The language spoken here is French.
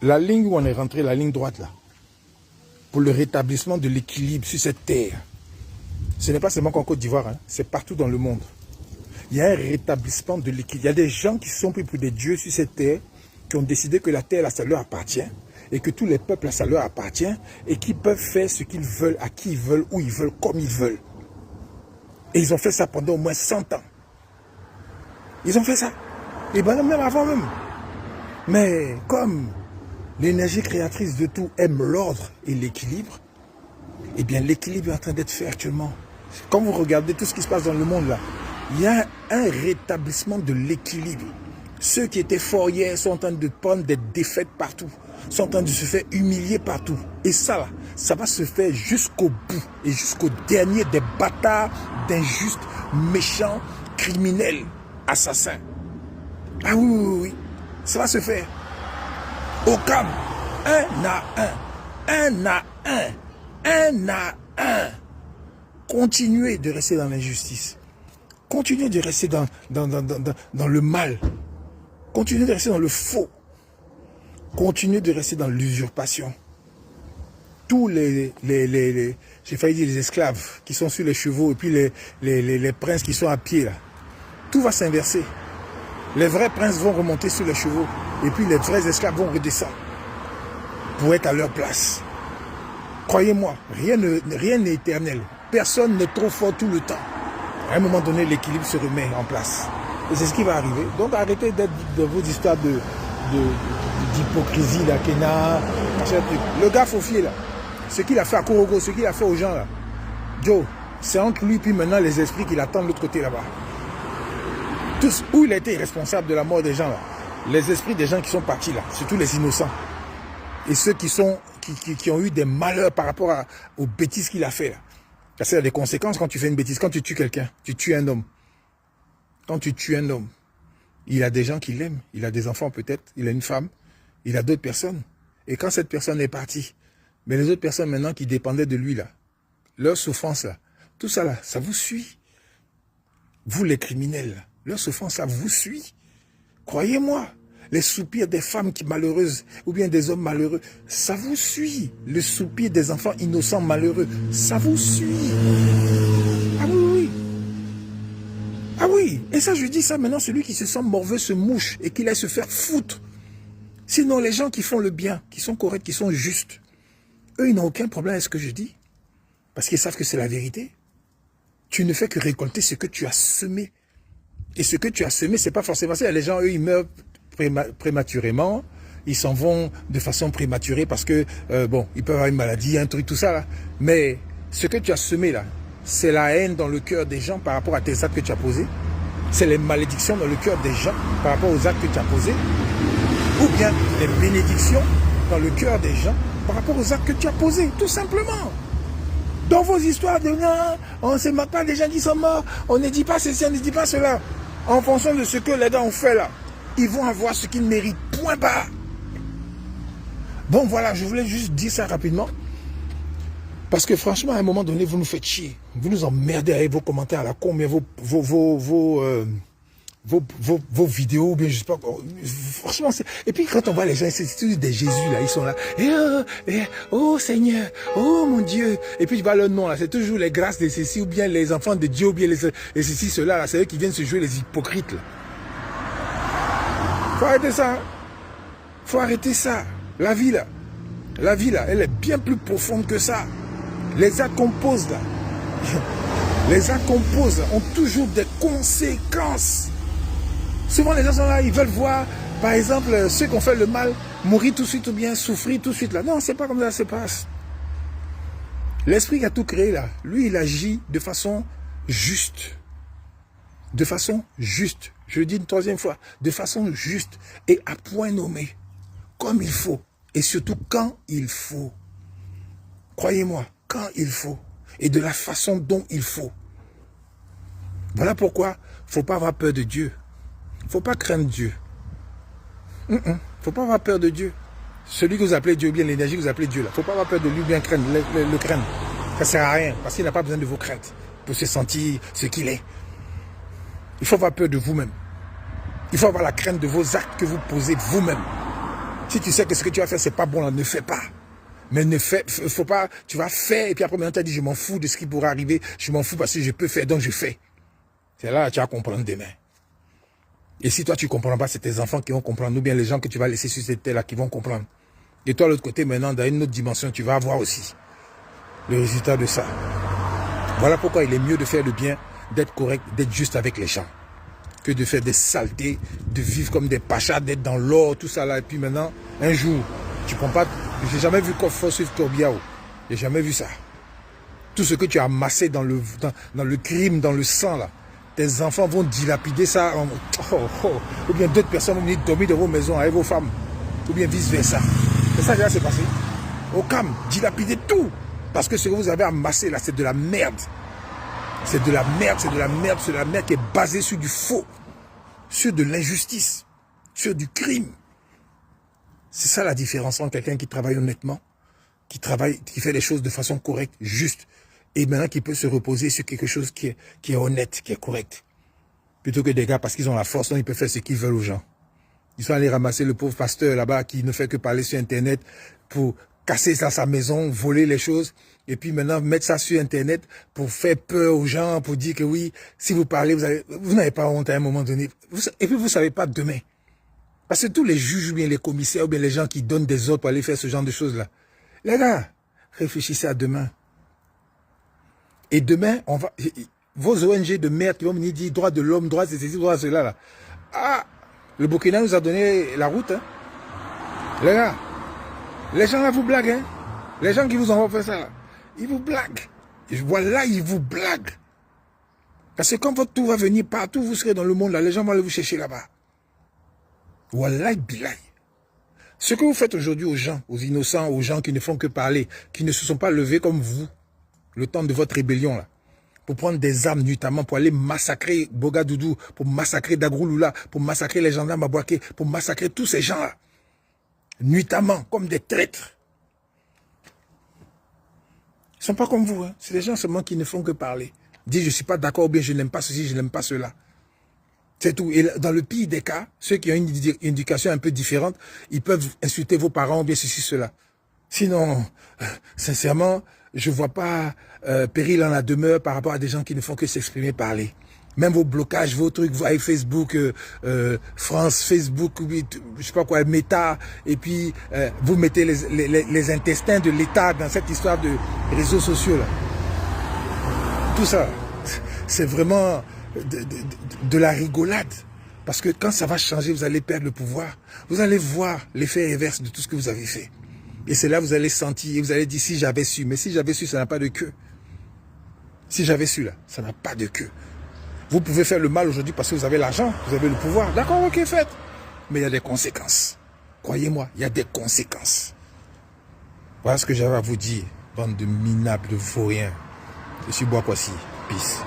La ligne où on est rentré, la ligne droite là, pour le rétablissement de l'équilibre sur cette terre, ce n'est pas seulement qu'en Côte d'Ivoire, hein, c'est partout dans le monde. Il y a un rétablissement de l'équilibre. Il y a des gens qui se sont pris pour des dieux sur cette terre, qui ont décidé que la terre, là, ça leur appartient, et que tous les peuples, là, ça leur appartient, et qui peuvent faire ce qu'ils veulent, à qui ils veulent, où ils veulent, comme ils veulent. Et ils ont fait ça pendant au moins 100 ans. Ils ont fait ça. Et bien même avant même. Mais comme l'énergie créatrice de tout aime l'ordre et l'équilibre, eh bien l'équilibre est en train d'être fait actuellement. Quand vous regardez tout ce qui se passe dans le monde là, il y a un rétablissement de l'équilibre. Ceux qui étaient forts hier sont en train de prendre des défaites partout, sont en train de se faire humilier partout. Et ça là, ça va se faire jusqu'au bout et jusqu'au dernier des bâtards, d'injustes, méchants, criminels, assassins. Ah oui, oui, oui, ça va se faire. Au calme, un à un. Continuez de rester dans l'injustice. Continuez de rester dans le mal. Continuez de rester dans le faux. Continuez de rester dans l'usurpation. Tous les j'ai failli dire les esclaves qui sont sur les chevaux et puis les princes qui sont à pied là. Tout va s'inverser. Les vrais princes vont remonter sur les chevaux et puis les vrais esclaves vont redescendre pour être à leur place. Croyez-moi, rien n'est éternel. Personne n'est trop fort tout le temps. À un moment donné, l'équilibre se remet en place. Et c'est ce qui va arriver. Donc arrêtez d'être de vos histoires d'hypocrisie, là, Kena. Le gars Fofier, là, ce qu'il a fait à Korogo, ce qu'il a fait aux gens, là, Joe, c'est entre lui puis maintenant les esprits qui l'attendent de l'autre côté là-bas. Tous, où il a été responsable de la mort des gens, là. Les esprits des gens qui sont partis, là, surtout les innocents. Et ceux qui ont eu des malheurs par rapport aux bêtises qu'il a fait, là. Parce qu'il y a des conséquences quand tu fais une bêtise. Quand tu tues quelqu'un, tu tues un homme. Quand tu tues un homme, il a des gens qui l'aiment. Il a des enfants peut-être, il a une femme, il a d'autres personnes. Et quand cette personne est partie, mais les autres personnes maintenant qui dépendaient de lui, là, leur souffrance, là, tout ça, là, ça vous suit. Vous les criminels, là, leur souffrance, ça vous suit. Croyez-moi. Les soupirs des femmes malheureuses ou bien des hommes malheureux, ça vous suit. Le soupir des enfants innocents malheureux, ça vous suit. Ah oui, oui. Ah oui. Et ça, je dis ça maintenant, celui qui se sent morveux se mouche et qu'il aille se faire foutre. Sinon, les gens qui font le bien, qui sont corrects, qui sont justes, eux, ils n'ont aucun problème avec ce que je dis. Parce qu'ils savent que c'est la vérité. Tu ne fais que récolter ce que tu as semé. Et ce que tu as semé, c'est pas forcément ça. Les gens, eux, ils meurent prématurément, ils s'en vont de façon prématurée parce que, bon, ils peuvent avoir une maladie, un truc, tout ça, là. Mais ce que tu as semé, là, c'est la haine dans le cœur des gens par rapport à tes actes que tu as posés. C'est les malédictions dans le cœur des gens par rapport aux actes que tu as posés. Ou bien les bénédictions dans le cœur des gens par rapport aux actes que tu as posés, tout simplement. Dans vos histoires de non, on ne se moque pas des gens qui sont morts, on ne dit pas ceci, on ne dit pas cela. En fonction de ce que les gars ont fait là, ils vont avoir ce qu'ils méritent, point barre. Bon voilà, je voulais juste dire ça rapidement. Parce que franchement, à un moment donné, vous nous faites chier. Vous nous emmerdez avec vos commentaires à la con, mais vos vidéos, bien je sais pas. Franchement, et puis quand on voit les gens, c'est tous des Jésus là, ils sont là. Oh Seigneur, oh mon Dieu. Et puis tu vois leur nom là, c'est toujours les grâces de ceci, ou bien les enfants de Dieu, ou bien les ceci, cela là, c'est eux qui viennent se jouer les hypocrites là. Faut arrêter ça. Hein? Faut arrêter ça. La vie là, elle est bien plus profonde que ça. Les actes qu'on pose là, les actes qu'on pose ont toujours des conséquences. Souvent les gens sont là, ils veulent voir, par exemple, ceux qui ont fait le mal, mourir tout de suite ou bien souffrir tout de suite là. Non, c'est pas comme ça se passe. L'esprit qui a tout créé là, lui il agit de façon juste. De façon juste. Je le dis une troisième fois, de façon juste et à point nommé, comme il faut, et surtout quand il faut. Croyez-moi, quand il faut, et de la façon dont il faut. Voilà pourquoi il ne faut pas avoir peur de Dieu. Il ne faut pas craindre Dieu. Il ne faut pas avoir peur de Dieu. Celui que vous appelez Dieu, bien l'énergie que vous appelez Dieu, il ne faut pas avoir peur de lui, bien craindre, le craindre. Ça ne sert à rien, parce qu'il n'a pas besoin de vos craintes pour se sentir ce qu'il est. Il faut avoir peur de vous-même. Il faut avoir la crainte de vos actes que vous posez vous-même. Si tu sais que ce que tu vas faire, c'est pas bon, là, ne fais pas. Mais ne fais, faut pas, tu vas faire, et puis après, maintenant, tu as dit, je m'en fous de ce qui pourrait arriver, je m'en fous parce que je peux faire, donc je fais. C'est là que tu vas comprendre demain. Et si toi, tu ne comprends pas, c'est tes enfants qui vont comprendre, ou bien les gens que tu vas laisser sur cette terre-là qui vont comprendre. Et toi, de l'autre côté, maintenant, dans une autre dimension, tu vas avoir aussi le résultat de ça. Voilà pourquoi il est mieux de faire le bien, d'être correct, d'être juste avec les gens, que de faire des saletés, de vivre comme des pachas, d'être dans l'or, tout ça là. Et puis maintenant, un jour, tu prends pas... J'ai jamais vu Kof suivre Corbiao. J'ai jamais vu ça. Tout ce que tu as amassé dans le crime, dans le sang là, tes enfants vont dilapider ça. Ou bien d'autres personnes vont venir dormir dans vos maisons avec vos femmes. Ou bien vice versa. C'est ça qui va se passer. Au calme, dilapider tout. Parce que ce que vous avez amassé là, c'est de la merde. C'est de la merde, c'est de la merde, c'est de la merde qui est basée sur du faux, sur de l'injustice, sur du crime. C'est ça la différence entre quelqu'un qui travaille honnêtement, qui fait les choses de façon correcte, juste, et maintenant qui peut se reposer sur quelque chose qui est honnête, qui est correct. Plutôt que des gars, parce qu'ils ont la force, donc ils peuvent faire ce qu'ils veulent aux gens. Ils sont allés ramasser le pauvre pasteur là-bas qui ne fait que parler sur Internet pour casser ça à sa maison, voler les choses, et puis maintenant mettre ça sur Internet pour faire peur aux gens, pour dire que oui, si vous parlez, vous n'avez pas honte à un moment donné. Et puis vous ne savez pas demain. Parce que tous les juges ou bien les commissaires ou bien les gens qui donnent des ordres pour aller faire ce genre de choses-là, les gars, réfléchissez à demain. Et demain, vos ONG de merde qui vont venir dire droit de l'homme, droit de ceci, droit de cela, là. Ah, le Burkina nous a donné la route, hein. Les gars, les gens là vous blaguent, hein. Les gens qui vous envoient faire ça, là, ils vous blaguent. Voilà, ils vous blaguent. Parce que quand votre tour va venir partout, vous serez dans le monde, là, les gens vont aller vous chercher là-bas. Wallahi billahi. Ce que vous faites aujourd'hui aux gens, aux innocents, aux gens qui ne font que parler, qui ne se sont pas levés comme vous, le temps de votre rébellion là, pour prendre des armes nuitamment, pour aller massacrer Bogadoudou, pour massacrer Dagrouloula, pour massacrer les gendarmes à Boaké, pour massacrer tous ces gens-là, nuitamment, comme des traîtres. Ils ne sont pas comme vous, hein. C'est des gens seulement qui ne font que parler. Dire je ne suis pas d'accord, ou bien je n'aime pas ceci, je n'aime pas cela. C'est tout. Et dans le pire des cas, ceux qui ont une éducation un peu différente, ils peuvent insulter vos parents ou bien ceci, cela. Sinon, sincèrement, je ne vois pas péril en la demeure par rapport à des gens qui ne font que s'exprimer, parler. Même vos blocages, vos trucs, avec Facebook, France, Facebook, je sais pas quoi, Meta, et puis vous mettez les intestins de l'État dans cette histoire de réseaux sociaux là. Tout ça, c'est vraiment de la rigolade. Parce que quand ça va changer, vous allez perdre le pouvoir. Vous allez voir l'effet inverse de tout ce que vous avez fait. Et c'est là que vous allez sentir, et vous allez dire, si j'avais su. Mais si j'avais su, ça n'a pas de queue. Si j'avais su là, ça n'a pas de queue. Vous pouvez faire le mal aujourd'hui parce que vous avez l'argent, vous avez le pouvoir. D'accord, ok, faites. Mais il y a des conséquences. Croyez-moi, il y a des conséquences. Voilà ce que j'avais à vous dire, bande de minables, de vauriens. Je suis Boakwasi. Peace.